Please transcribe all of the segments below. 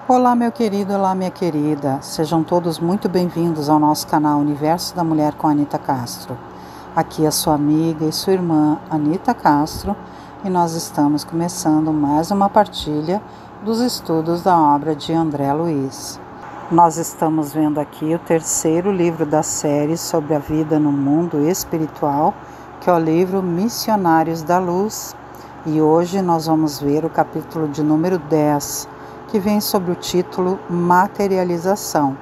Olá, meu querido, olá, minha querida. Sejam todos muito bem-vindos ao nosso canal Universo da Mulher com Anita Castro. Aqui é sua amiga e sua irmã Anita Castro e nós estamos começando mais uma partilha dos estudos da obra de André Luiz. Nós estamos vendo aqui o terceiro livro da série sobre a vida no mundo espiritual, que é o livro Missionários da Luz, e hoje nós vamos ver o capítulo de número 10, que vem sob o título Materialização.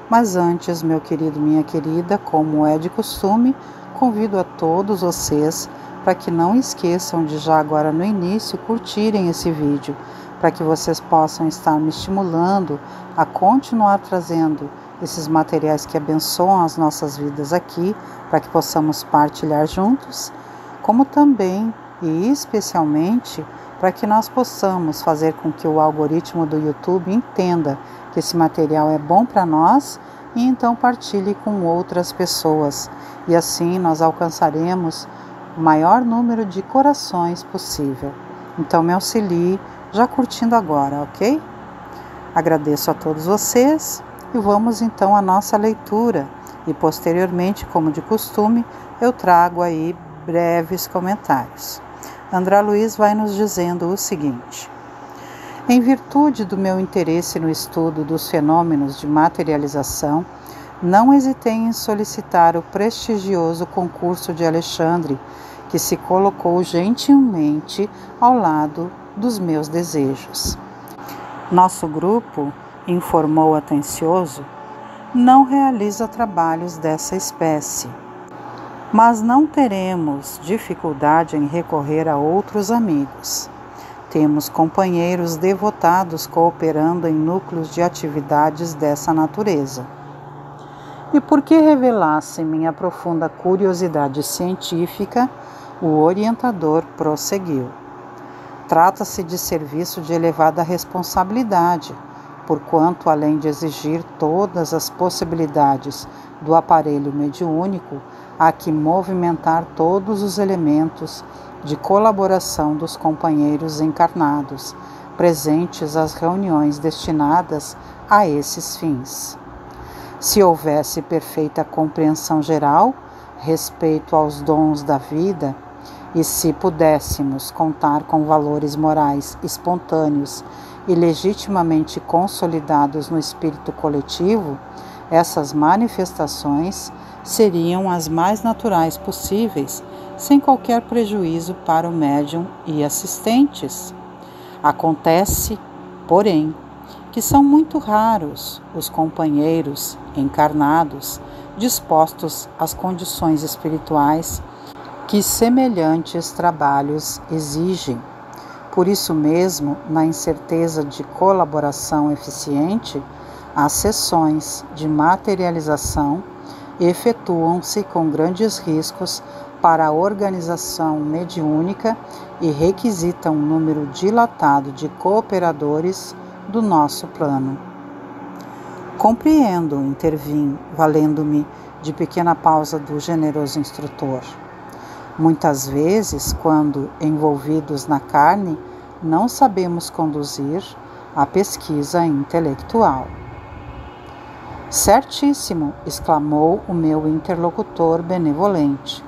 Mas antes, meu querido, minha querida, como é de costume, convido a todos vocês para que não esqueçam de já agora no início curtirem esse vídeo, para que vocês possam estar me estimulando a continuar trazendo esses materiais que abençoam as nossas vidas aqui, para que possamos partilhar juntos, como também e especialmente para que nós possamos fazer com que o algoritmo do YouTube entenda que esse material é bom para nós e então partilhe com outras pessoas. E assim nós alcançaremos o maior número de corações possível. Então me auxilie já curtindo agora, ok? Agradeço a todos vocês e vamos então à nossa leitura. E posteriormente, como de costume, eu trago aí breves comentários. André Luiz vai nos dizendo o seguinte: em virtude do meu interesse no estudo dos fenômenos de materialização, não hesitei em solicitar o prestigioso concurso de Alexandre, que se colocou gentilmente ao lado dos meus desejos. Nosso grupo, informou atencioso, não realiza trabalhos dessa espécie. Mas não teremos dificuldade em recorrer a outros amigos. Temos companheiros devotados cooperando em núcleos de atividades dessa natureza. E por que revelasse minha profunda curiosidade científica, o orientador prosseguiu. Trata-se de serviço de elevada responsabilidade, porquanto, além de exigir todas as possibilidades do aparelho mediúnico, há que movimentar todos os elementos de colaboração dos companheiros encarnados, presentes às reuniões destinadas a esses fins. Se houvesse perfeita compreensão geral, respeito aos dons da vida, e se pudéssemos contar com valores morais espontâneos e legitimamente consolidados no espírito coletivo, essas manifestações seriam as mais naturais possíveis, sem qualquer prejuízo para o médium e assistentes. Acontece, porém, que são muito raros os companheiros encarnados dispostos às condições espirituais que semelhantes trabalhos exigem. Por isso mesmo, na incerteza de colaboração eficiente, as sessões de materialização efetuam-se com grandes riscos para a organização mediúnica e requisitam um número dilatado de cooperadores do nosso plano. Compreendo, intervim, valendo-me de pequena pausa do generoso instrutor. Muitas vezes, quando envolvidos na carne, não sabemos conduzir a pesquisa intelectual. Certíssimo, exclamou o meu interlocutor benevolente.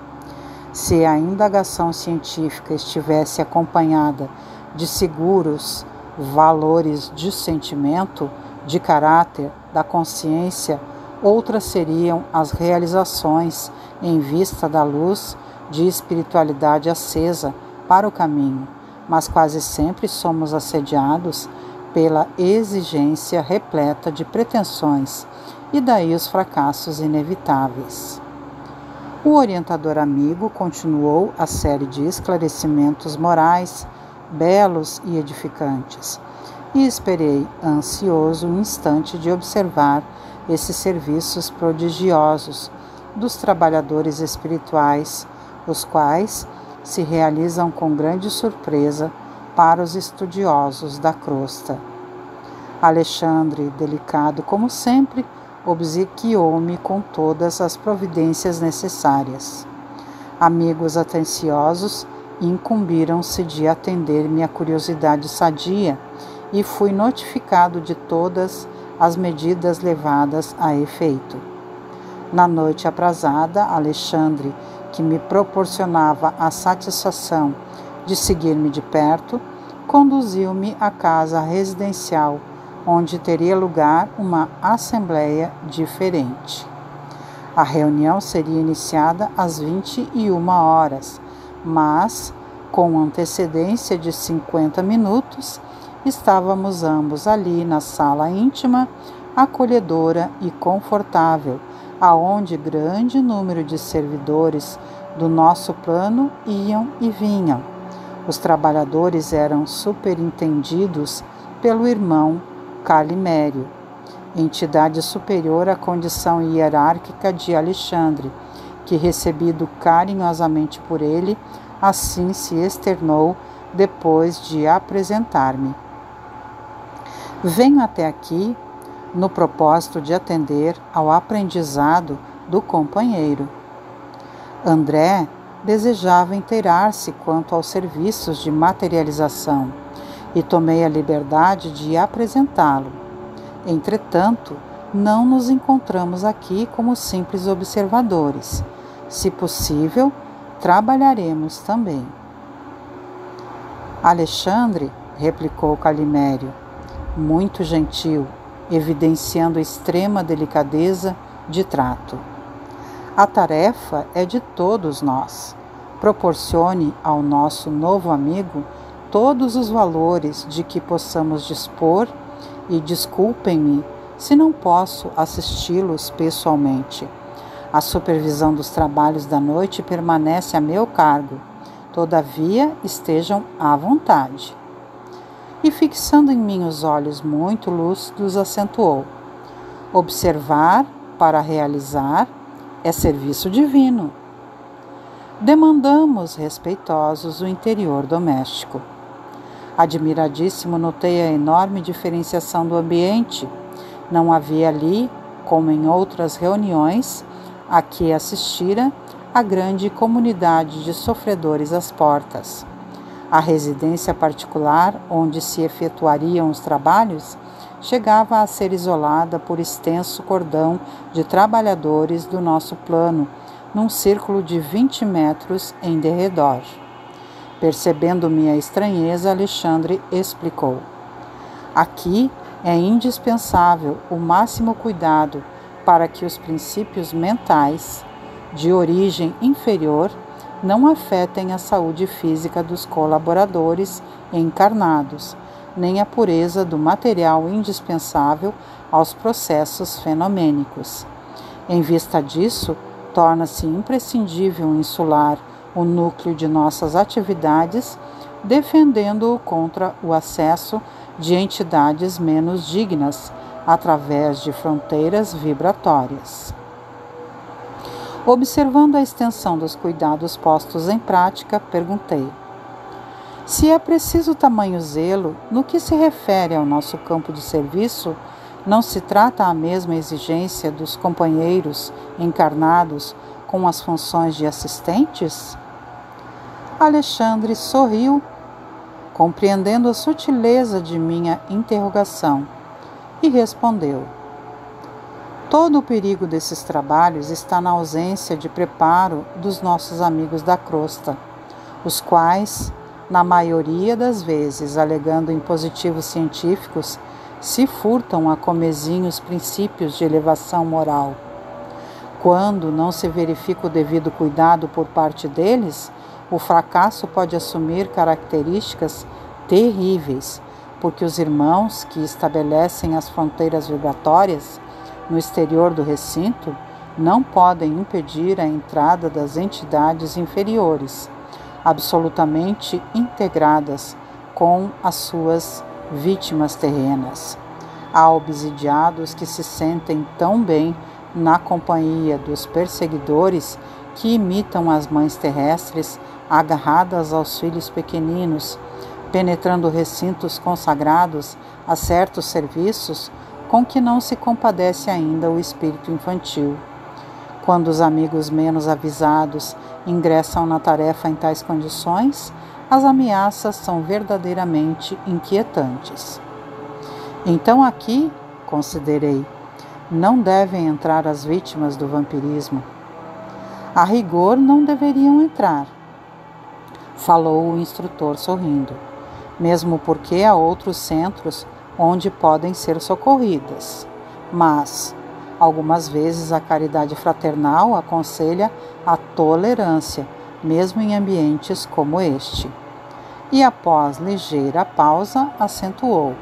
Se a indagação científica estivesse acompanhada de seguros valores de sentimento, de caráter, da consciência, outras seriam as realizações em vista da luz de espiritualidade acesa para o caminho, mas quase sempre somos assediados pela exigência repleta de pretensões, e daí os fracassos inevitáveis. O orientador amigo continuou a série de esclarecimentos morais, belos e edificantes, e esperei ansioso um instante de observar esses serviços prodigiosos dos trabalhadores espirituais, os quais se realizam com grande surpresa para os estudiosos da crosta. Alexandre, delicado como sempre, obsequiou-me com todas as providências necessárias. Amigos atenciosos incumbiram-se de atender minha curiosidade sadia e fui notificado de todas as medidas levadas a efeito. Na noite aprazada, Alexandre, que me proporcionava a satisfação de seguir-me de perto, conduziu-me à casa residencial, onde teria lugar uma assembleia diferente. A reunião seria iniciada às 21 horas, mas, com antecedência de 50 minutos, estávamos ambos ali na sala íntima, acolhedora e confortável, aonde grande número de servidores do nosso plano iam e vinham. Os trabalhadores eram superintendidos pelo irmão Calimério, entidade superior à condição hierárquica de Alexandre, que, recebido carinhosamente por ele, assim se externou depois de apresentar-me. Venho até aqui no propósito de atender ao aprendizado do companheiro. André desejava inteirar-se quanto aos serviços de materialização e tomei a liberdade de apresentá-lo. Entretanto, não nos encontramos aqui como simples observadores. Se possível, trabalharemos também. Alexandre, replicou Calimério, muito gentil, evidenciando extrema delicadeza de trato. A tarefa é de todos nós. Proporcione ao nosso novo amigo todos os valores de que possamos dispor e desculpem-me se não posso assisti-los pessoalmente. A supervisão dos trabalhos da noite permanece a meu cargo. Todavia, estejam à vontade. E fixando em mim os olhos muito lúcidos, acentuou: observar para realizar é serviço divino. Demandamos, respeitosos, o interior doméstico. Admiradíssimo, notei a enorme diferenciação do ambiente. Não havia ali, como em outras reuniões a que assistira, a grande comunidade de sofredores às portas. A residência particular, onde se efetuariam os trabalhos, chegava a ser isolada por extenso cordão de trabalhadores do nosso plano, num círculo de 20 metros em derredor. Percebendo minha estranheza, Alexandre explicou: aqui é indispensável o máximo cuidado para que os princípios mentais de origem inferior não afetem a saúde física dos colaboradores encarnados, nem a pureza do material indispensável aos processos fenomênicos. Em vista disso, torna-se imprescindível insular o núcleo de nossas atividades, defendendo-o contra o acesso de entidades menos dignas, através de fronteiras vibratórias. Observando a extensão dos cuidados postos em prática, perguntei: se é preciso tamanho zelo, no que se refere ao nosso campo de serviço, não se trata a mesma exigência dos companheiros encarnados com as funções de assistentes? Alexandre sorriu, compreendendo a sutileza de minha interrogação, e respondeu: todo o perigo desses trabalhos está na ausência de preparo dos nossos amigos da crosta, os quais, na maioria das vezes, alegando impositivos científicos, se furtam a comezinhos princípios de elevação moral. Quando não se verifica o devido cuidado por parte deles, o fracasso pode assumir características terríveis, porque os irmãos que estabelecem as fronteiras vibratórias no exterior do recinto não podem impedir a entrada das entidades inferiores, absolutamente integradas com as suas vítimas terrenas. Há obsidiados que se sentem tão bem na companhia dos perseguidores que imitam as mães terrestres agarradas aos filhos pequeninos, penetrando recintos consagrados a certos serviços com que não se compadece ainda o espírito infantil. Quando os amigos menos avisados ingressam na tarefa em tais condições, as ameaças são verdadeiramente inquietantes. Então aqui, considerei, não devem entrar as vítimas do vampirismo. A rigor não deveriam entrar, falou o instrutor sorrindo, mesmo porque há outros centros onde podem ser socorridas. Mas, algumas vezes a caridade fraternal aconselha a tolerância, mesmo em ambientes como este. E após ligeira pausa, acentuou: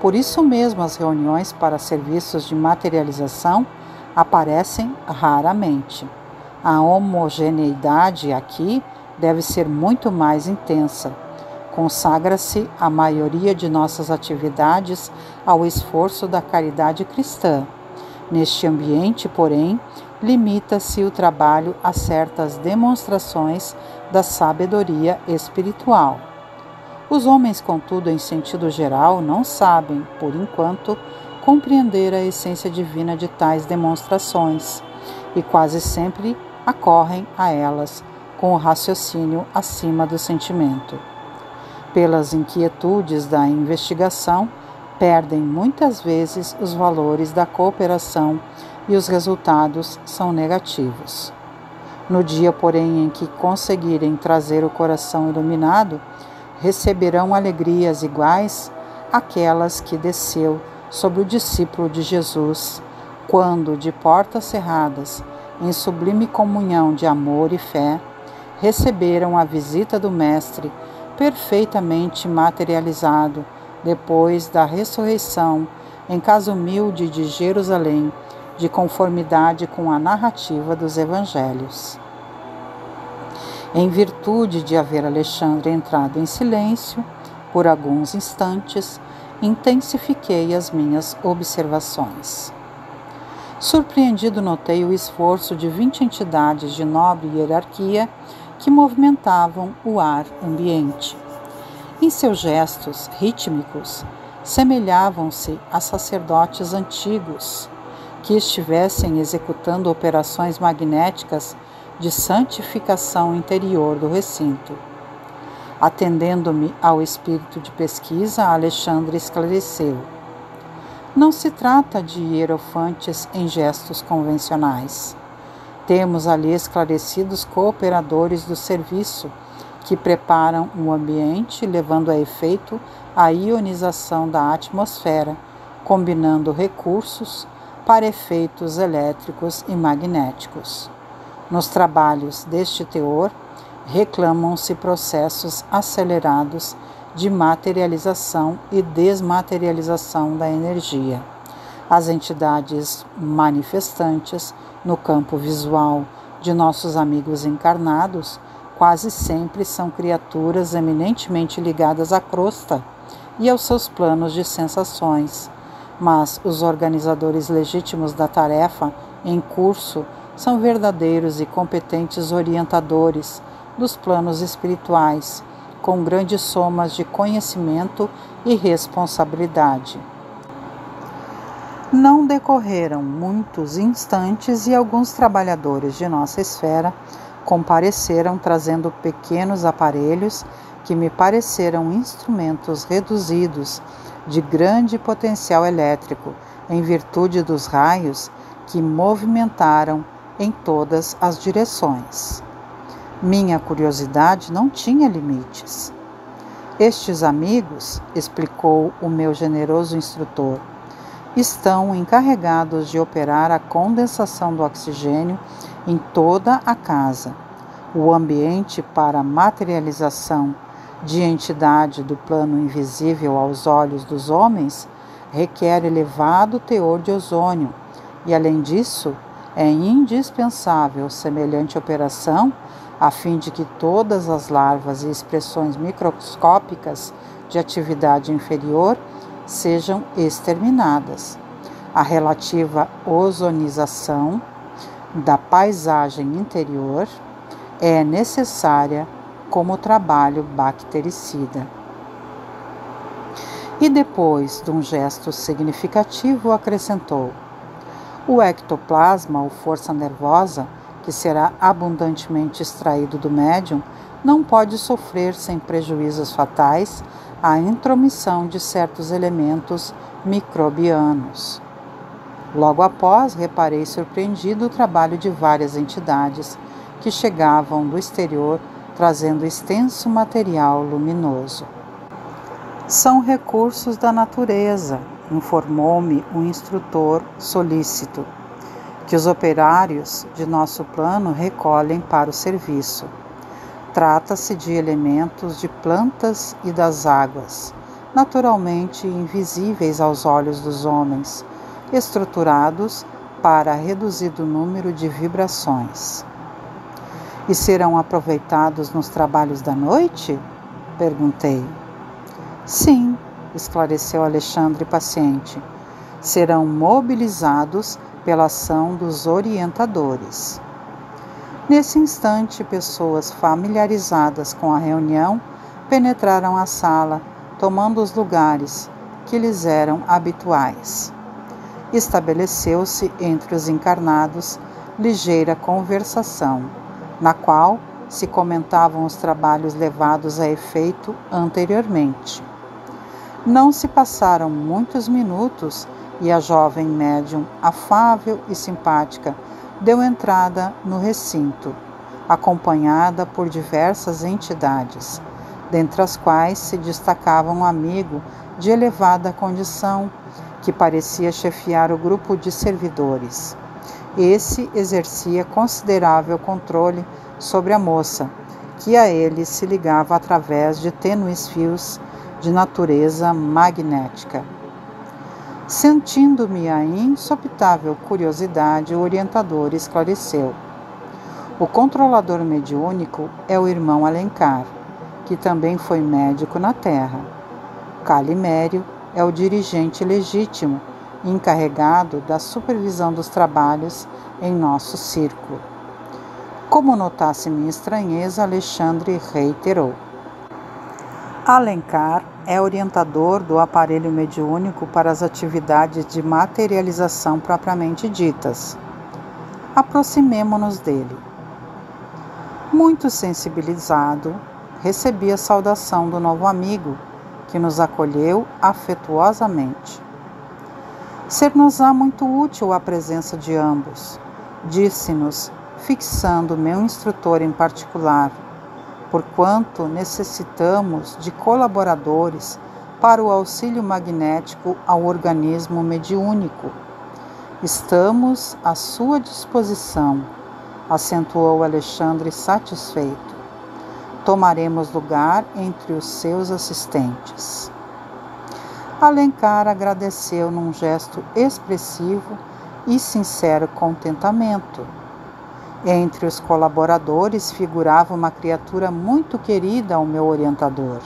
por isso mesmo as reuniões para serviços de materialização aparecem raramente. A homogeneidade aqui deve ser muito mais intensa. Consagra-se a maioria de nossas atividades ao esforço da caridade cristã. Neste ambiente, porém, limita-se o trabalho a certas demonstrações da sabedoria espiritual. Os homens, contudo, em sentido geral, não sabem, por enquanto, compreender a essência divina de tais demonstrações e quase sempre acorrem a elas com o raciocínio acima do sentimento. Pelas inquietudes da investigação, perdem muitas vezes os valores da cooperação e os resultados são negativos. No dia, porém, em que conseguirem trazer o coração iluminado, receberão alegrias iguais àquelas que desceu sobre o discípulo de Jesus, quando, de portas cerradas, em sublime comunhão de amor e fé, receberam a visita do Mestre perfeitamente materializado depois da ressurreição em casa humilde de Jerusalém, de conformidade com a narrativa dos Evangelhos. Em virtude de haver Alexandre entrado em silêncio por alguns instantes, intensifiquei as minhas observações. Surpreendido, notei o esforço de 20 entidades de nobre hierarquia que movimentavam o ar ambiente. Em seus gestos rítmicos, semelhavam-se a sacerdotes antigos que estivessem executando operações magnéticas de santificação interior do recinto. Atendendo-me ao espírito de pesquisa, Alexandre esclareceu: não se trata de hierofantes em gestos convencionais. Temos ali esclarecidos cooperadores do serviço que preparam o ambiente, levando a efeito a ionização da atmosfera, combinando recursos para efeitos elétricos e magnéticos. Nos trabalhos deste teor, reclamam-se processos acelerados de materialização e desmaterialização da energia. As entidades manifestantes no campo visual de nossos amigos encarnados quase sempre são criaturas eminentemente ligadas à crosta e aos seus planos de sensações, mas os organizadores legítimos da tarefa em curso são verdadeiros e competentes orientadores dos planos espirituais, com grandes somas de conhecimento e responsabilidade. Não decorreram muitos instantes e alguns trabalhadores de nossa esfera compareceram trazendo pequenos aparelhos que me pareceram instrumentos reduzidos de grande potencial elétrico em virtude dos raios que movimentaram em todas as direções. Minha curiosidade não tinha limites. Estes amigos, explicou o meu generoso instrutor, estão encarregados de operar a condensação do oxigênio em toda a casa. O ambiente para a materialização de entidade do plano invisível aos olhos dos homens requer elevado teor de ozônio e, além disso, é indispensável semelhante operação a fim de que todas as larvas e expressões microscópicas de atividade inferior sejam exterminadas. A relativa ozonização da paisagem interior é necessária como trabalho bactericida. E depois de um gesto significativo acrescentou: o ectoplasma ou força nervosa, que será abundantemente extraído do médium, não pode sofrer sem prejuízos fatais a intromissão de certos elementos microbianos. Logo após, reparei surpreendido o trabalho de várias entidades que chegavam do exterior trazendo extenso material luminoso. São recursos da natureza, informou-me o instrutor solícito, que os operários de nosso plano recolhem para o serviço. Trata-se de elementos de plantas e das águas, naturalmente invisíveis aos olhos dos homens, estruturados para reduzido número de vibrações. E serão aproveitados nos trabalhos da noite? Perguntei. Sim, esclareceu Alexandre paciente. Serão mobilizados pela ação dos orientadores. Nesse instante, pessoas familiarizadas com a reunião penetraram a sala, tomando os lugares que lhes eram habituais. Estabeleceu-se entre os encarnados ligeira conversação, na qual se comentavam os trabalhos levados a efeito anteriormente. Não se passaram muitos minutos e a jovem médium, afável e simpática, deu entrada no recinto, acompanhada por diversas entidades, dentre as quais se destacava um amigo de elevada condição, que parecia chefiar o grupo de servidores. Esse exercia considerável controle sobre a moça, que a ele se ligava através de tênues fios de natureza magnética. Sentindo-me a insopitável curiosidade, o orientador esclareceu. O controlador mediúnico é o irmão Alencar, que também foi médico na Terra. Calimério é o dirigente legítimo, encarregado da supervisão dos trabalhos em nosso círculo. Como notasse minha estranheza, Alexandre reiterou. Alencar é orientador do aparelho mediúnico para as atividades de materialização propriamente ditas. Aproximemo-nos dele. Muito sensibilizado, recebi a saudação do novo amigo, que nos acolheu afetuosamente. Ser-nos-á muito útil a presença de ambos, disse-nos, fixando meu instrutor em particular, porquanto necessitamos de colaboradores para o auxílio magnético ao organismo mediúnico. Estamos à sua disposição, acentuou Alexandre satisfeito. Tomaremos lugar entre os seus assistentes. Alencar agradeceu num gesto expressivo e sincero contentamento. Entre os colaboradores figurava uma criatura muito querida ao meu orientador.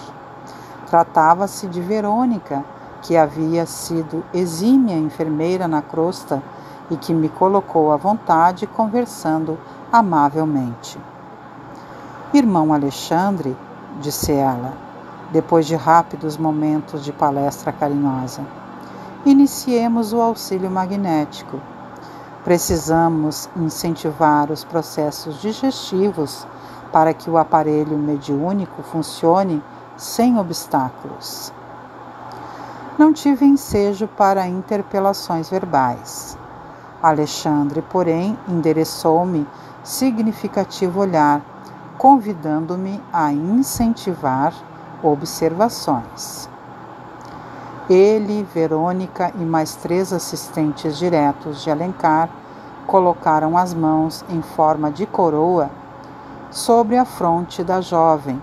Tratava-se de Verônica, que havia sido exímia enfermeira na crosta e que me colocou à vontade conversando amavelmente. Irmão Alexandre, disse ela, depois de rápidos momentos de palestra carinhosa, iniciemos o auxílio magnético. Precisamos incentivar os processos digestivos para que o aparelho mediúnico funcione sem obstáculos. Não tive ensejo para interpelações verbais. Alexandre, porém, endereçou-me significativo olhar, convidando-me a incentivar observações. Ele, Verônica e mais 3 assistentes diretos de Alencar colocaram as mãos em forma de coroa sobre a fronte da jovem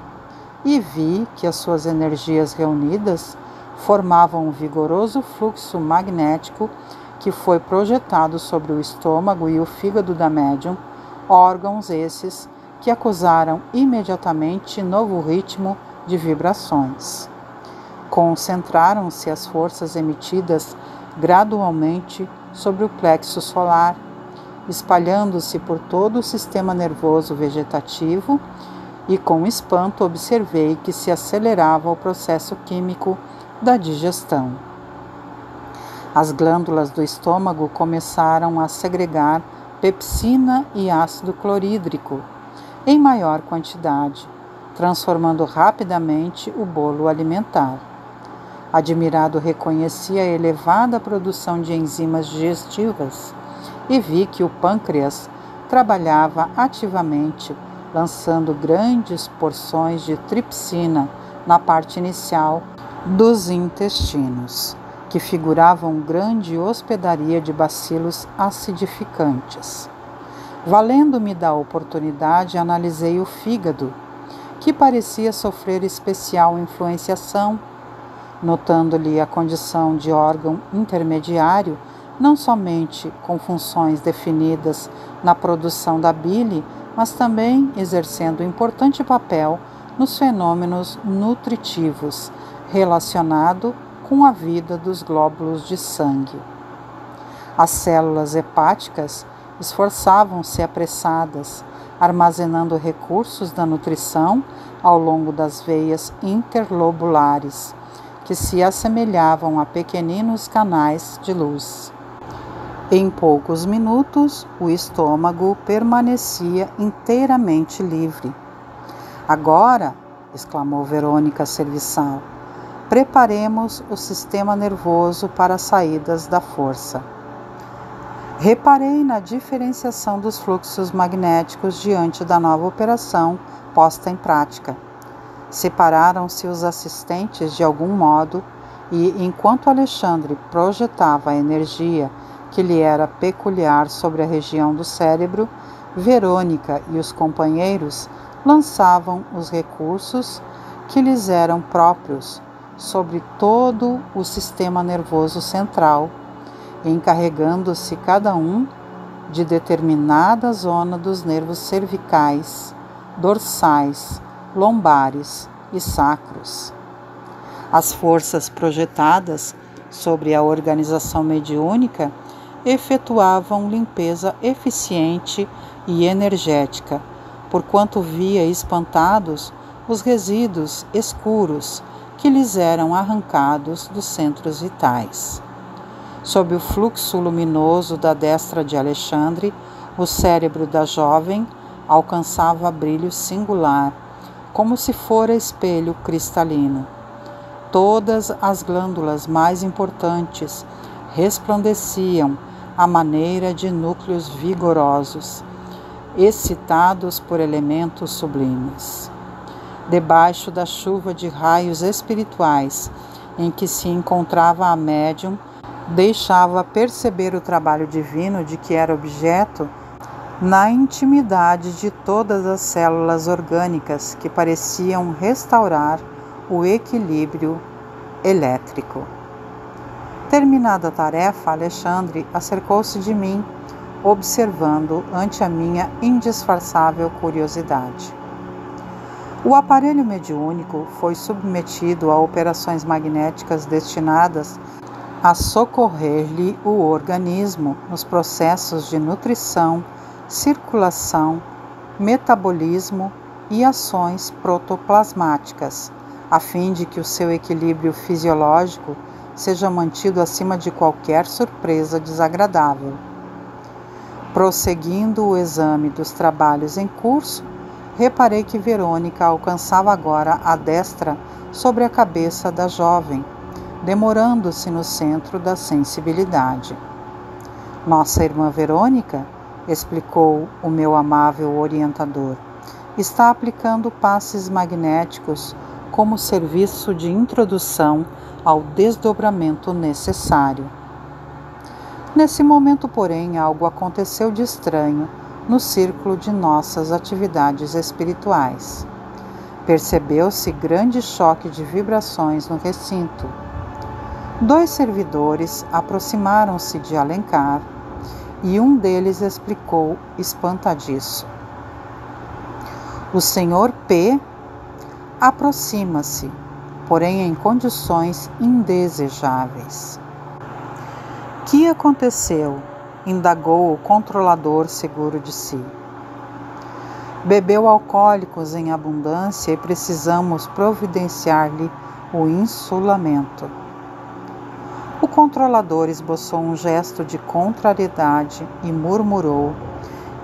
e vi que as suas energias reunidas formavam um vigoroso fluxo magnético que foi projetado sobre o estômago e o fígado da médium, órgãos esses que acusaram imediatamente novo ritmo de vibrações. Concentraram-se as forças emitidas gradualmente sobre o plexo solar, espalhando-se por todo o sistema nervoso vegetativo e com espanto observei que se acelerava o processo químico da digestão. As glândulas do estômago começaram a segregar pepsina e ácido clorídrico em maior quantidade, transformando rapidamente o bolo alimentar. Admirado, reconheci a elevada produção de enzimas digestivas e vi que o pâncreas trabalhava ativamente, lançando grandes porções de tripsina na parte inicial dos intestinos, que figuravam grande hospedaria de bacilos acidificantes. Valendo-me da oportunidade, analisei o fígado, que parecia sofrer especial influenciação, notando-lhe a condição de órgão intermediário, não somente com funções definidas na produção da bile, mas também exercendo importante papel nos fenômenos nutritivos relacionado com a vida dos glóbulos de sangue. As células hepáticas esforçavam-se apressadas, armazenando recursos da nutrição ao longo das veias interlobulares, que se assemelhavam a pequeninos canais de luz. Em poucos minutos, o estômago permanecia inteiramente livre. Agora, exclamou Verônica serviçal, preparemos o sistema nervoso para as saídas da força. Reparei na diferenciação dos fluxos magnéticos diante da nova operação posta em prática. Separaram-se os assistentes de algum modo e, enquanto Alexandre projetava a energia que lhe era peculiar sobre a região do cérebro, Verônica e os companheiros lançavam os recursos que lhes eram próprios sobre todo o sistema nervoso central, encarregando-se cada um de determinada zona dos nervos cervicais, dorsais, lombares e sacros. As forças projetadas sobre a organização mediúnica efetuavam limpeza eficiente e energética, porquanto via espantados os resíduos escuros que lhes eram arrancados dos centros vitais. Sob o fluxo luminoso da destra de Alexandre, o cérebro da jovem alcançava brilho singular, como se fora espelho cristalino. Todas as glândulas mais importantes resplandeciam à maneira de núcleos vigorosos, excitados por elementos sublimes. Debaixo da chuva de raios espirituais em que se encontrava a médium, deixava perceber o trabalho divino de que era objeto na intimidade de todas as células orgânicas que pareciam restaurar o equilíbrio elétrico. Terminada a tarefa, Alexandre acercou-se de mim, observando ante a minha indisfarçável curiosidade. O aparelho mediúnico foi submetido a operações magnéticas destinadas a socorrer-lhe o organismo nos processos de nutrição, circulação, metabolismo e ações protoplasmáticas, a fim de que o seu equilíbrio fisiológico seja mantido acima de qualquer surpresa desagradável. Prosseguindo o exame dos trabalhos em curso, reparei que Verônica alcançava agora a destra sobre a cabeça da jovem, demorando-se no centro da sensibilidade. Nossa irmã Verônica, explicou o meu amável orientador, está aplicando passes magnéticos como serviço de introdução ao desdobramento necessário. Nesse momento, porém, algo aconteceu de estranho no círculo de nossas atividades espirituais. Percebeu-se grande choque de vibrações no recinto. 2 servidores aproximaram-se de Alencar e um deles explicou espantadiço: o Sr. P. aproxima-se, porém em condições indesejáveis. Que aconteceu? Indagou o controlador seguro de si. Bebeu alcoólicos em abundância e precisamos providenciar-lhe o insulamento. O controlador esboçou um gesto de contrariedade e murmurou,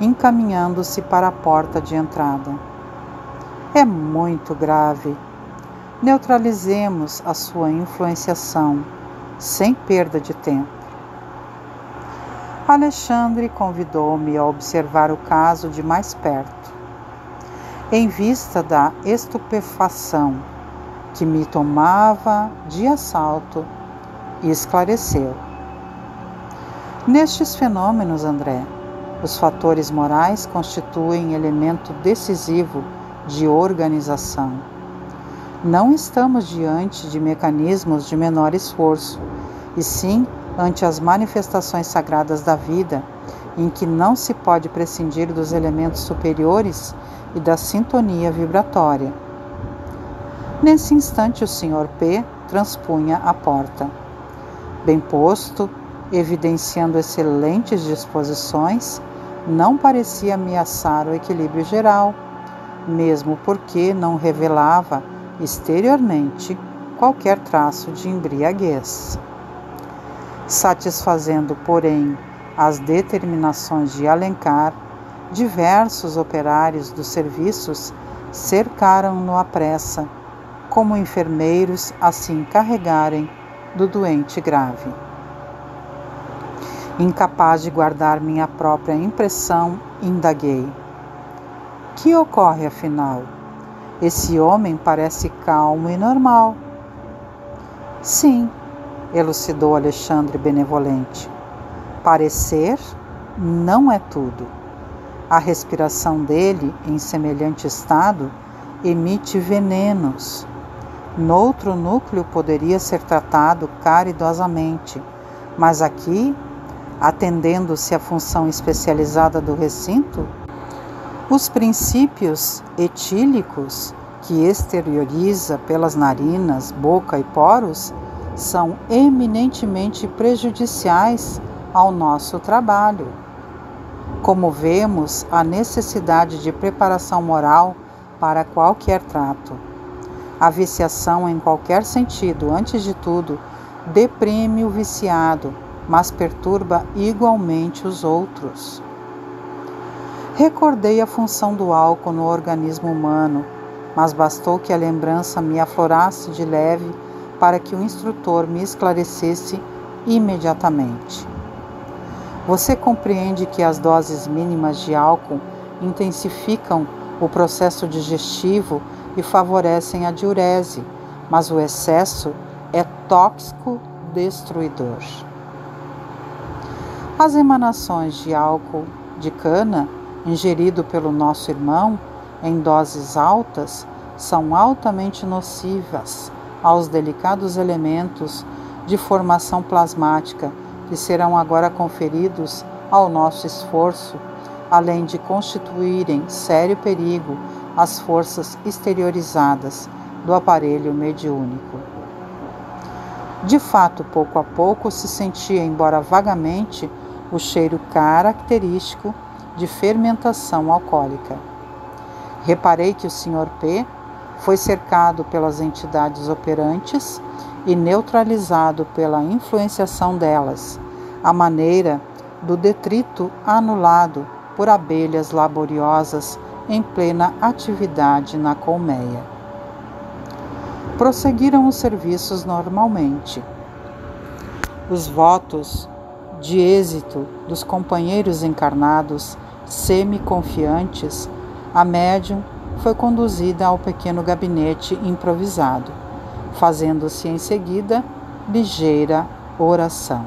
encaminhando-se para a porta de entrada: É muito grave. Neutralizemos a sua influenciação, sem perda de tempo. Alexandre convidou-me a observar o caso de mais perto, em vista da estupefação que me tomava de assalto, e esclareceu. Nestes fenômenos, André, os fatores morais constituem elemento decisivo de organização. Não estamos diante de mecanismos de menor esforço, e sim ante as manifestações sagradas da vida, em que não se pode prescindir dos elementos superiores e da sintonia vibratória. Nesse instante, o Sr. P. transpunha a porta. Bem posto, evidenciando excelentes disposições, não parecia ameaçar o equilíbrio geral, mesmo porque não revelava exteriormente qualquer traço de embriaguez. Satisfazendo, porém, as determinações de Alencar, diversos operários dos serviços cercaram-no à pressa, como enfermeiros a se encarregarem do doente grave. Incapaz de guardar minha própria impressão, indaguei. Que ocorre, afinal? Esse homem parece calmo e normal. Sim, elucidou Alexandre benevolente. Parecer não é tudo. A respiração dele, em semelhante estado, emite venenos. Noutro núcleo poderia ser tratado caridosamente, mas aqui, atendendo-se à função especializada do recinto, os princípios etílicos que exterioriza pelas narinas, boca e poros são eminentemente prejudiciais ao nosso trabalho. Como vemos, a necessidade de preparação moral para qualquer trato. A viciação em qualquer sentido, antes de tudo, deprime o viciado, mas perturba igualmente os outros. Recordei a função do álcool no organismo humano, mas bastou que a lembrança me aflorasse de leve para que o instrutor me esclarecesse imediatamente. Você compreende que as doses mínimas de álcool intensificam o processo digestivo e favorecem a diurese, mas o excesso é tóxico destruidor. As emanações de álcool de cana, ingerido pelo nosso irmão em doses altas, são altamente nocivas aos delicados elementos de formação plasmática que serão agora conferidos ao nosso esforço, além de constituírem sério perigo às forças exteriorizadas do aparelho mediúnico. De fato, pouco a pouco se sentia, embora vagamente, o cheiro característico de fermentação alcoólica. Reparei que o Sr. P. foi cercado pelas entidades operantes e neutralizado pela influenciação delas, à maneira do detrito anulado por abelhas laboriosas em plena atividade na colmeia. Prosseguiram os serviços normalmente. Os votos de êxito dos companheiros encarnados, semi-confiantes, a médium foi conduzida ao pequeno gabinete improvisado, fazendo-se em seguida ligeira oração.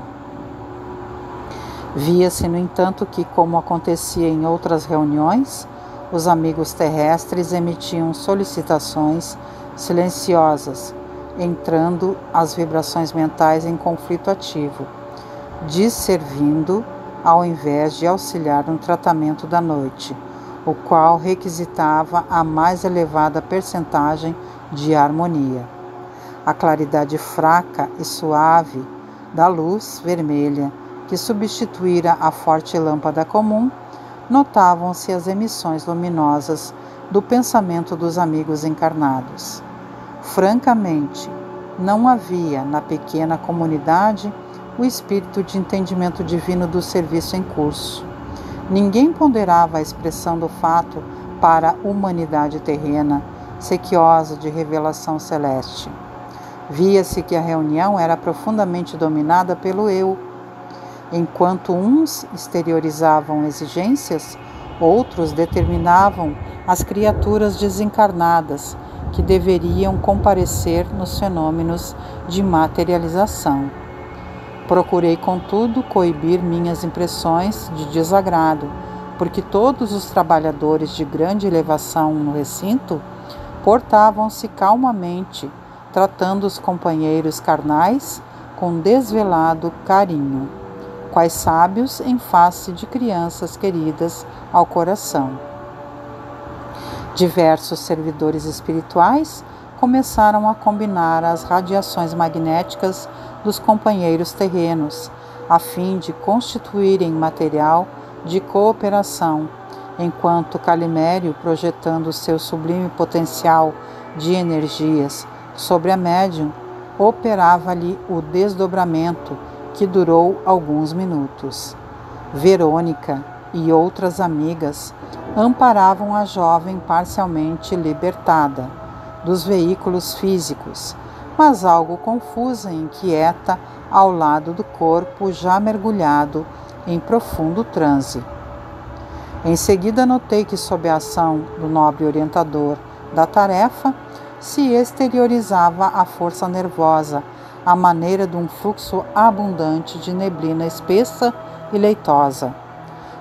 Via-se, no entanto, que, como acontecia em outras reuniões, os amigos terrestres emitiam solicitações silenciosas, entrando as vibrações mentais em conflito ativo, disservindo ao invés de auxiliar no tratamento da noite, o qual requisitava a mais elevada percentagem de harmonia. A claridade fraca e suave da luz vermelha, que substituíra a forte lâmpada comum, notavam-se as emissões luminosas do pensamento dos amigos encarnados. Francamente, não havia na pequena comunidade o espírito de entendimento divino do serviço em curso. Ninguém ponderava a expressão do fato para a humanidade terrena, sequiosa de revelação celeste. Via-se que a reunião era profundamente dominada pelo eu. Enquanto uns exteriorizavam exigências, outros determinavam as criaturas desencarnadas que deveriam comparecer nos fenômenos de materialização. Procurei, contudo, coibir minhas impressões de desagrado, porque todos os trabalhadores de grande elevação no recinto portavam-se calmamente, tratando os companheiros carnais com desvelado carinho, quais sábios em face de crianças queridas ao coração. Diversos servidores espirituais começaram a combinar as radiações magnéticas dos companheiros terrenos, a fim de constituírem material de cooperação, enquanto Calimério, projetando seu sublime potencial de energias sobre a médium, operava-lhe o desdobramento, que durou alguns minutos. Verônica e outras amigas amparavam a jovem parcialmente libertada dos veículos físicos, mas algo confusa e inquieta ao lado do corpo já mergulhado em profundo transe. Em seguida notei que, sob a ação do nobre orientador da tarefa, se exteriorizava a força nervosa, à maneira de um fluxo abundante de neblina espessa e leitosa.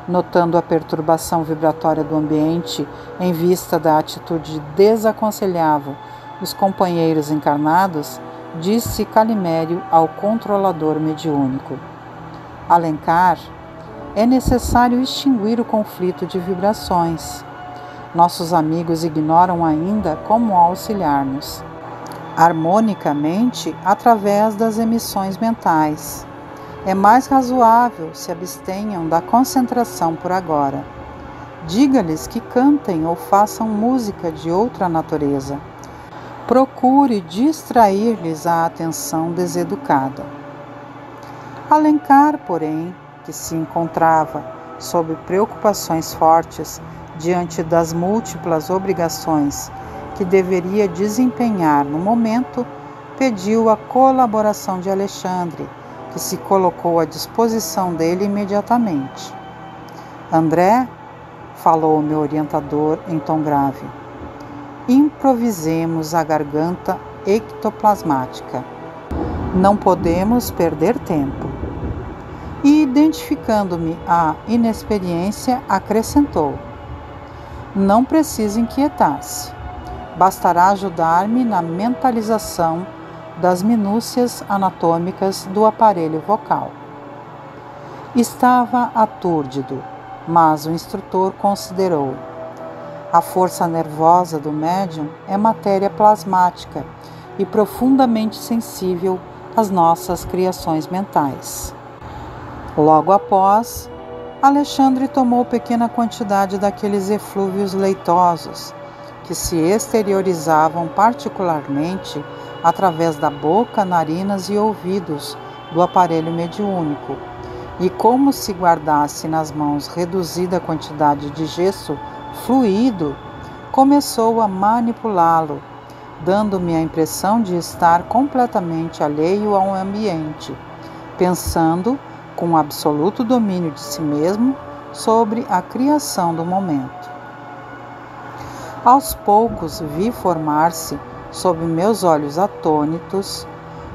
Notando a perturbação vibratória do ambiente em vista da atitude desaconselhável dos companheiros encarnados, disse Calimério ao controlador mediúnico: Alencar, é necessário extinguir o conflito de vibrações. Nossos amigos ignoram ainda como auxiliar-nos harmonicamente através das emissões mentais. É mais razoável se abstenham da concentração por agora. Diga-lhes que cantem ou façam música de outra natureza. Procure distrair-lhes a atenção deseducada. Alencar, porém, que se encontrava sob preocupações fortes diante das múltiplas obrigações que deveria desempenhar no momento, pediu a colaboração de Alexandre, que se colocou à disposição dele imediatamente. André, falou o meu orientador em tom grave, improvisemos a garganta ectoplasmática. Não podemos perder tempo. E, identificando-me à inexperiência, acrescentou: não precisa inquietar-se. Bastará ajudar-me na mentalização das minúcias anatômicas do aparelho vocal. Estava atúrdido, mas o instrutor considerou: a força nervosa do médium é matéria plasmática e profundamente sensível às nossas criações mentais. Logo após, Alexandre tomou pequena quantidade daqueles eflúvios leitosos que se exteriorizavam particularmente através da boca, narinas e ouvidos do aparelho mediúnico, e como se guardasse nas mãos reduzida quantidade de gesso fluido, começou a manipulá-lo, dando-me a impressão de estar completamente alheio ao ambiente, pensando com absoluto domínio de si mesmo sobre a criação do momento. Aos poucos vi formar-se, sob meus olhos atônitos,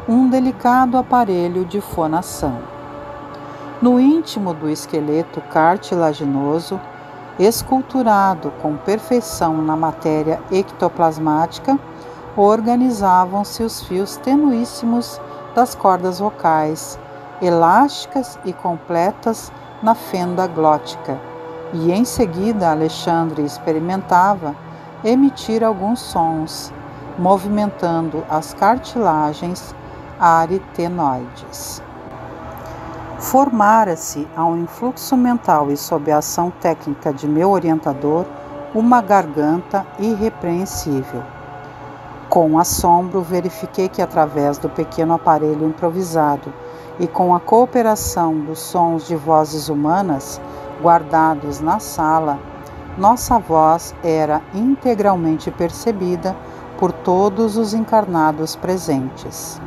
um delicado aparelho de fonação. No íntimo do esqueleto cartilaginoso, esculturado com perfeição na matéria ectoplasmática, organizavam-se os fios tenuíssimos das cordas vocais, elásticas e completas na fenda glótica, e em seguida Alexandre experimentava emitir alguns sons, movimentando as cartilagens aritenoides. Formara-se ao influxo mental e sob a ação técnica de meu orientador uma garganta irrepreensível. Com assombro verifiquei que através do pequeno aparelho improvisado e com a cooperação dos sons de vozes humanas guardados na sala, nossa voz era integralmente percebida por todos os encarnados presentes.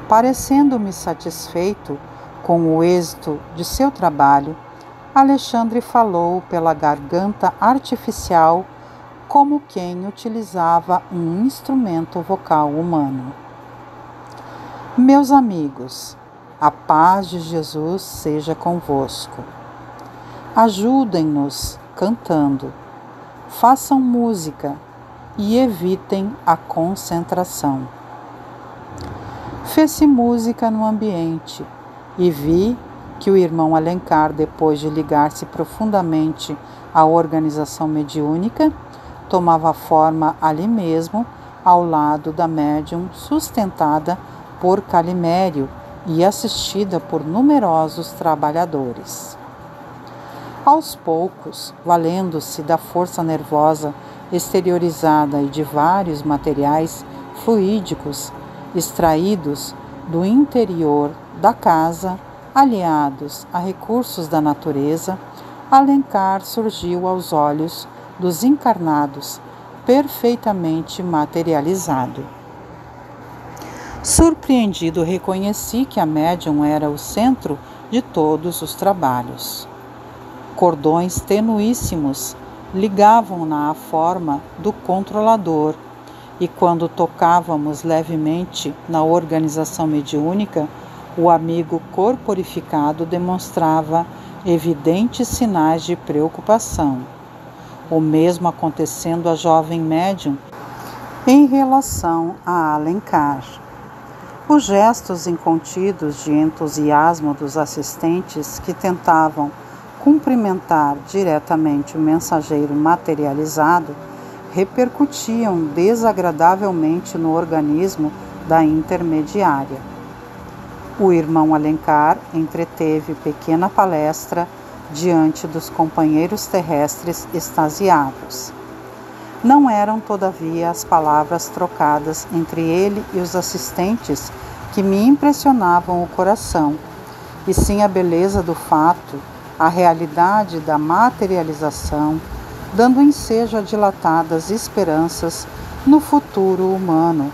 Parecendo-me satisfeito com o êxito de seu trabalho, Alexandre falou pela garganta artificial como quem utilizava um instrumento vocal humano. Meus amigos, a paz de Jesus seja convosco. Ajudem-nos cantando, façam música e evitem a concentração. Fez-se música no ambiente e vi que o irmão Alencar, depois de ligar-se profundamente à organização mediúnica, tomava forma ali mesmo, ao lado da médium sustentada por Calimério e assistida por numerosos trabalhadores. Aos poucos, valendo-se da força nervosa exteriorizada e de vários materiais fluídicos extraídos do interior da casa, aliados a recursos da natureza, Alencar surgiu aos olhos dos encarnados, perfeitamente materializado. Surpreendido, reconheci que a médium era o centro de todos os trabalhos. Cordões tenuíssimos ligavam-na à forma do controlador, e quando tocávamos levemente na organização mediúnica, o amigo corporificado demonstrava evidentes sinais de preocupação. O mesmo acontecendo à jovem médium em relação a Alencar. Os gestos incontidos de entusiasmo dos assistentes que tentavam cumprimentar diretamente o mensageiro materializado repercutiam desagradavelmente no organismo da intermediária. O irmão Alencar entreteve pequena palestra diante dos companheiros terrestres extasiados. Não eram, todavia, as palavras trocadas entre ele e os assistentes que me impressionavam o coração, e sim a beleza do fato, a realidade da materialização, dando ensejo a dilatadas esperanças no futuro humano,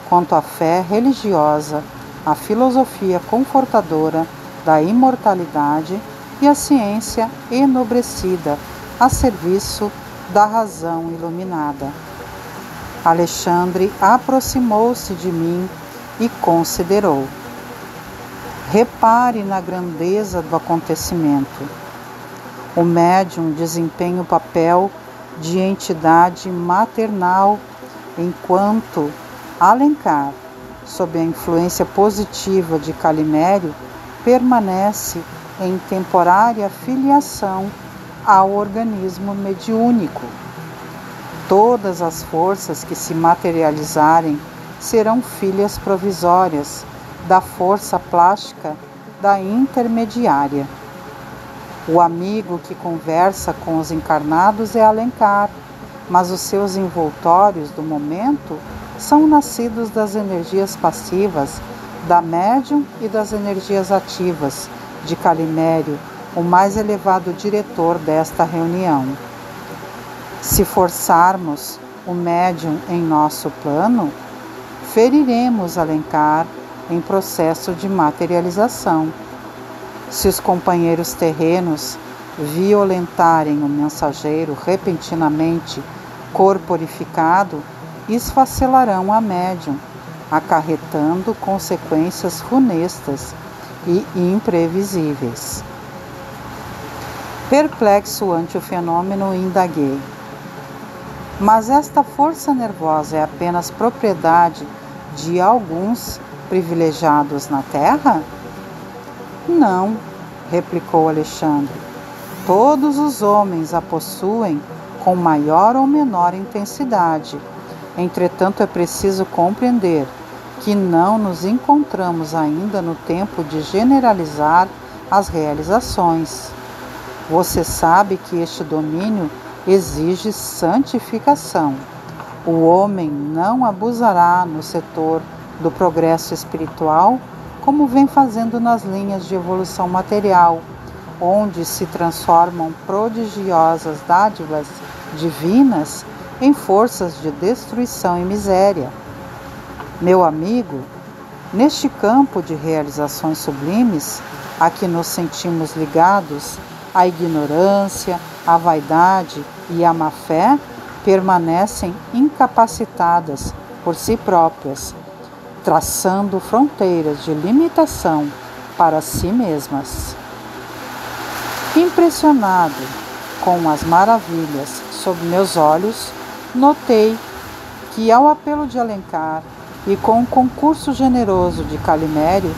quanto à fé religiosa, a filosofia confortadora da imortalidade e a ciência enobrecida a serviço da razão iluminada. Alexandre aproximou-se de mim e considerou. Repare na grandeza do acontecimento. O médium desempenha o papel de entidade maternal, enquanto Alencar, sob a influência positiva de Calimério, permanece em temporária filiação ao organismo mediúnico. Todas as forças que se materializarem serão filhas provisórias da força plástica da intermediária. O amigo que conversa com os encarnados é Alencar, mas os seus envoltórios do momento são nascidos das energias passivas da médium e das energias ativas de Calimério, o mais elevado diretor desta reunião. Se forçarmos o médium em nosso plano, feriremos Alencar em processo de materialização. Se os companheiros terrenos violentarem o mensageiro repentinamente corporificado, esfacelarão a médium, acarretando consequências funestas e imprevisíveis. Perplexo ante o fenômeno, indaguei. Mas esta força nervosa é apenas propriedade de alguns privilegiados na Terra? Não, replicou Alexandre. Todos os homens a possuem com maior ou menor intensidade. Entretanto, é preciso compreender que não nos encontramos ainda no tempo de generalizar as realizações. Você sabe que este domínio exige santificação. O homem não abusará no setor do progresso espiritual, como vem fazendo nas linhas de evolução material, onde se transformam prodigiosas dádivas divinas em forças de destruição e miséria. Meu amigo, neste campo de realizações sublimes, a que nos sentimos ligados, a ignorância, a vaidade e a má-fé permanecem incapacitadas por si próprias, traçando fronteiras de limitação para si mesmas. Impressionado com as maravilhas sob meus olhos, notei que, ao apelo de Alencar e com o concurso generoso de Calimério,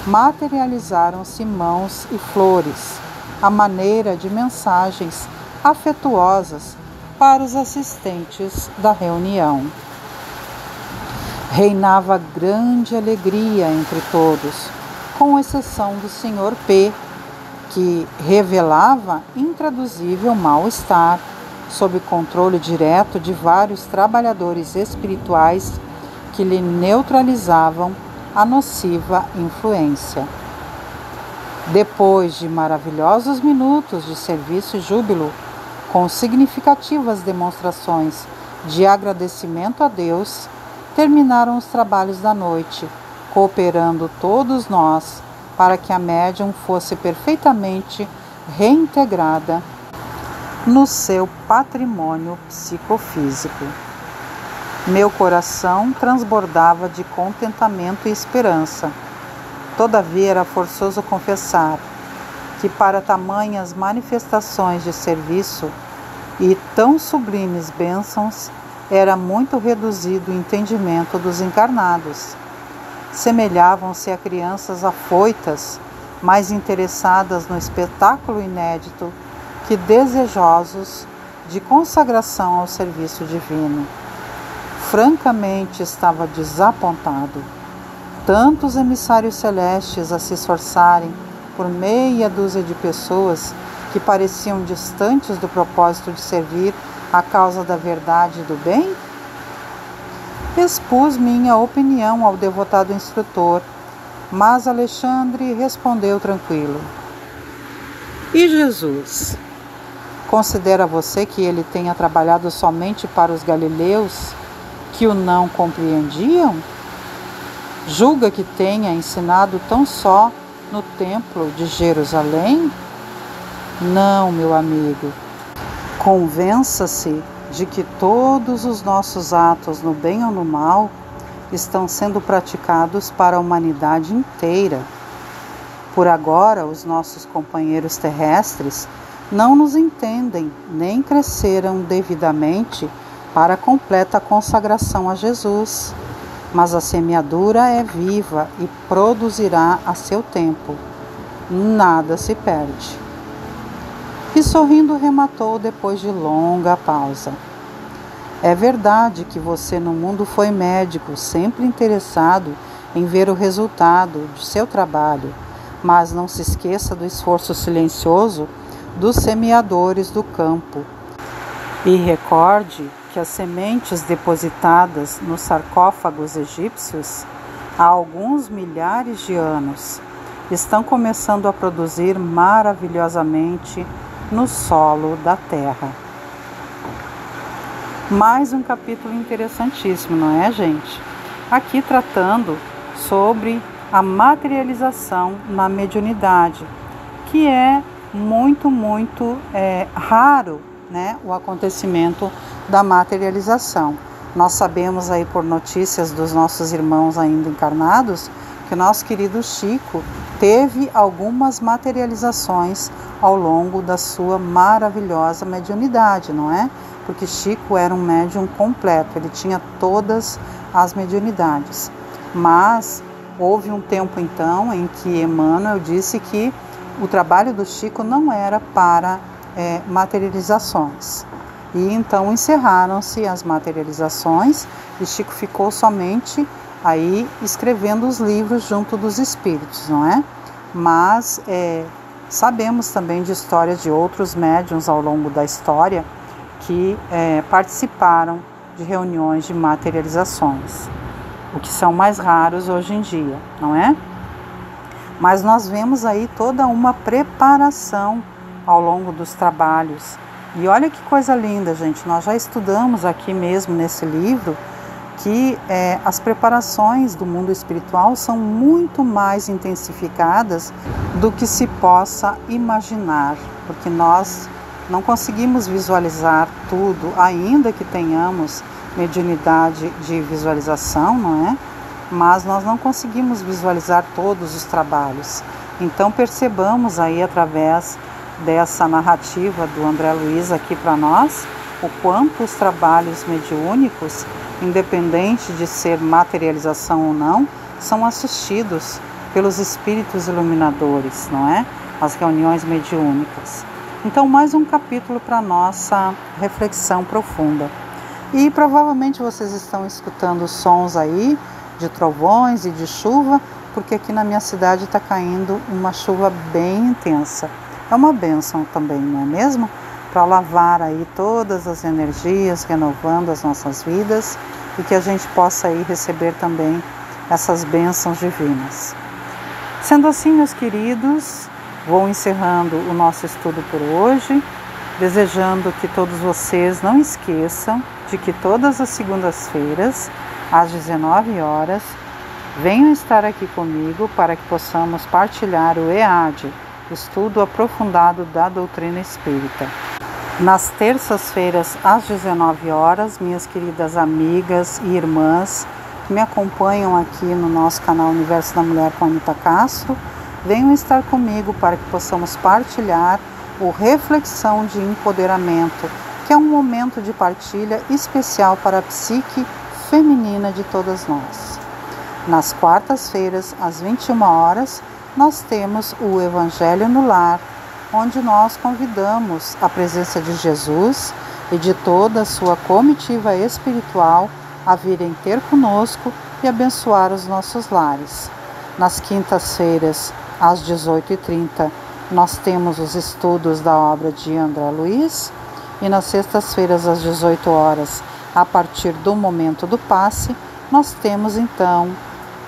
materializaram-se mãos e flores, à maneira de mensagens afetuosas para os assistentes da reunião. Reinava grande alegria entre todos, com exceção do Sr. P., que revelava intraduzível mal-estar, sob controle direto de vários trabalhadores espirituais que lhe neutralizavam a nociva influência. Depois de maravilhosos minutos de serviço e júbilo, com significativas demonstrações de agradecimento a Deus, terminaram os trabalhos da noite, cooperando todos nós para que a médium fosse perfeitamente reintegrada no seu patrimônio psicofísico. Meu coração transbordava de contentamento e esperança. Todavia era forçoso confessar que para tamanhas manifestações de serviço e tão sublimes bênçãos era muito reduzido o entendimento dos encarnados. Semelhavam-se a crianças afoitas, mais interessadas no espetáculo inédito que desejosos de consagração ao serviço divino. Francamente estava desapontado. Tantos emissários celestes a se esforçarem por meia dúzia de pessoas que pareciam distantes do propósito de servir a causa da verdade e do bem? Expus minha opinião ao devotado instrutor, mas Alexandre respondeu tranquilo. E Jesus? Considera você que ele tenha trabalhado somente para os galileus que o não compreendiam? Julga que tenha ensinado tão só no templo de Jerusalém? Não, meu amigo. Convença-se de que todos os nossos atos, no bem ou no mal, estão sendo praticados para a humanidade inteira. Por agora, os nossos companheiros terrestres não nos entendem nem cresceram devidamente para a completa consagração a Jesus, mas a semeadura é viva e produzirá a seu tempo. Nada se perde. E sorrindo rematou depois de longa pausa. É verdade que você no mundo foi médico, sempre interessado em ver o resultado de seu trabalho, mas não se esqueça do esforço silencioso dos semeadores do campo. E recorde que as sementes depositadas nos sarcófagos egípcios há alguns milhares de anos estão começando a produzir maravilhosamente no solo da terra. Mais um capítulo interessantíssimo, não é, gente? Aqui tratando sobre a materialização na mediunidade, que é muito raro, né, o acontecimento da materialização. Nós sabemos aí por notícias dos nossos irmãos ainda encarnados que o nosso querido Chico teve algumas materializações ao longo da sua maravilhosa mediunidade, não é? Porque Chico era um médium completo, ele tinha todas as mediunidades. Mas houve um tempo então em que Emmanuel disse que o trabalho do Chico não era para materializações. E então encerraram-se as materializações e Chico ficou somente aí escrevendo os livros junto dos espíritos, não é? Mas sabemos também de histórias de outros médiuns ao longo da história que participaram de reuniões de materializações, o que são mais raros hoje em dia, não é? Mas nós vemos aí toda uma preparação ao longo dos trabalhos. E olha que coisa linda, gente, nós já estudamos aqui mesmo nesse livro que as preparações do mundo espiritual são muito mais intensificadas do que se possa imaginar, porque nós não conseguimos visualizar tudo, ainda que tenhamos mediunidade de visualização, não é? Mas nós não conseguimos visualizar todos os trabalhos. Então percebamos aí através dessa narrativa do André Luiz aqui para nós, o quanto os trabalhos mediúnicos, independente de ser materialização ou não, são assistidos pelos espíritos iluminadores, não é? As reuniões mediúnicas. Então, mais um capítulo para nossa reflexão profunda. E provavelmente vocês estão escutando sons aí de trovões e de chuva, porque aqui na minha cidade está caindo uma chuva bem intensa. É uma bênção também, não é mesmo? Para lavar aí todas as energias, renovando as nossas vidas e que a gente possa aí receber também essas bênçãos divinas. Sendo assim, meus queridos, vou encerrando o nosso estudo por hoje, desejando que todos vocês não esqueçam de que todas as segundas-feiras, às 19 horas, venham estar aqui comigo para que possamos partilhar o EAD, Estudo Aprofundado da Doutrina Espírita. Nas terças-feiras, às 19 horas, minhas queridas amigas e irmãs que me acompanham aqui no nosso canal Universo da Mulher com Anita Castro, venham estar comigo para que possamos partilhar o Reflexão de Empoderamento, que é um momento de partilha especial para a psique feminina de todas nós. Nas quartas-feiras, às 21 horas, nós temos o Evangelho no Lar, onde nós convidamos a presença de Jesus e de toda a sua comitiva espiritual a virem ter conosco e abençoar os nossos lares. Nas quintas-feiras, às 18h30, nós temos os estudos da obra de André Luiz, e nas sextas-feiras, às 18 horas, a partir do momento do passe, nós temos então,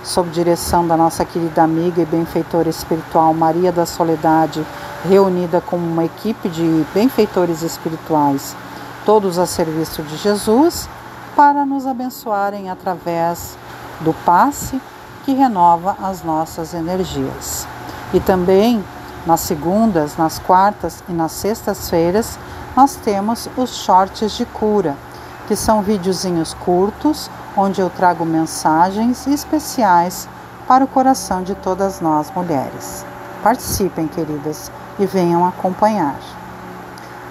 sob direção da nossa querida amiga e benfeitora espiritual Maria da Soledade, reunida com uma equipe de benfeitores espirituais, todos a serviço de Jesus, para nos abençoarem através do passe que renova as nossas energias. E também nas segundas, nas quartas e nas sextas-feiras, nós temos os shorts de cura, que são videozinhos curtos, onde eu trago mensagens especiais para o coração de todas nós mulheres. Participem, queridas, e venham acompanhar.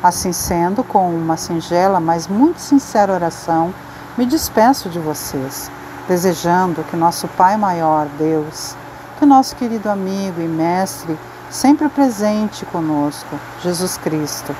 Assim sendo, com uma singela, mas muito sincera oração, me despeço de vocês, desejando que nosso Pai Maior, Deus, que nosso querido amigo e mestre, sempre presente conosco, Jesus Cristo,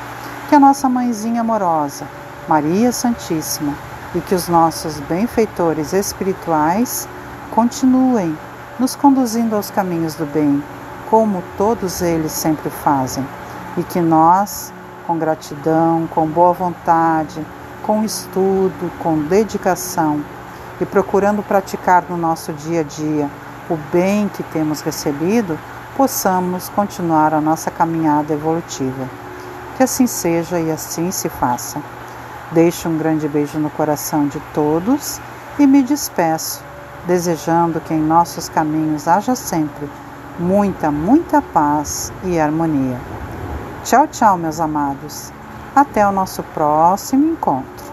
que a nossa mãezinha amorosa, Maria Santíssima, e que os nossos benfeitores espirituais continuem nos conduzindo aos caminhos do bem, como todos eles sempre fazem, e que nós, com gratidão, com boa vontade, com estudo, com dedicação e procurando praticar no nosso dia a dia o bem que temos recebido, possamos continuar a nossa caminhada evolutiva. Que assim seja e assim se faça. Deixo um grande beijo no coração de todos e me despeço, desejando que em nossos caminhos haja sempre muita, muita paz e harmonia. Tchau, tchau, meus amados. Até o nosso próximo encontro.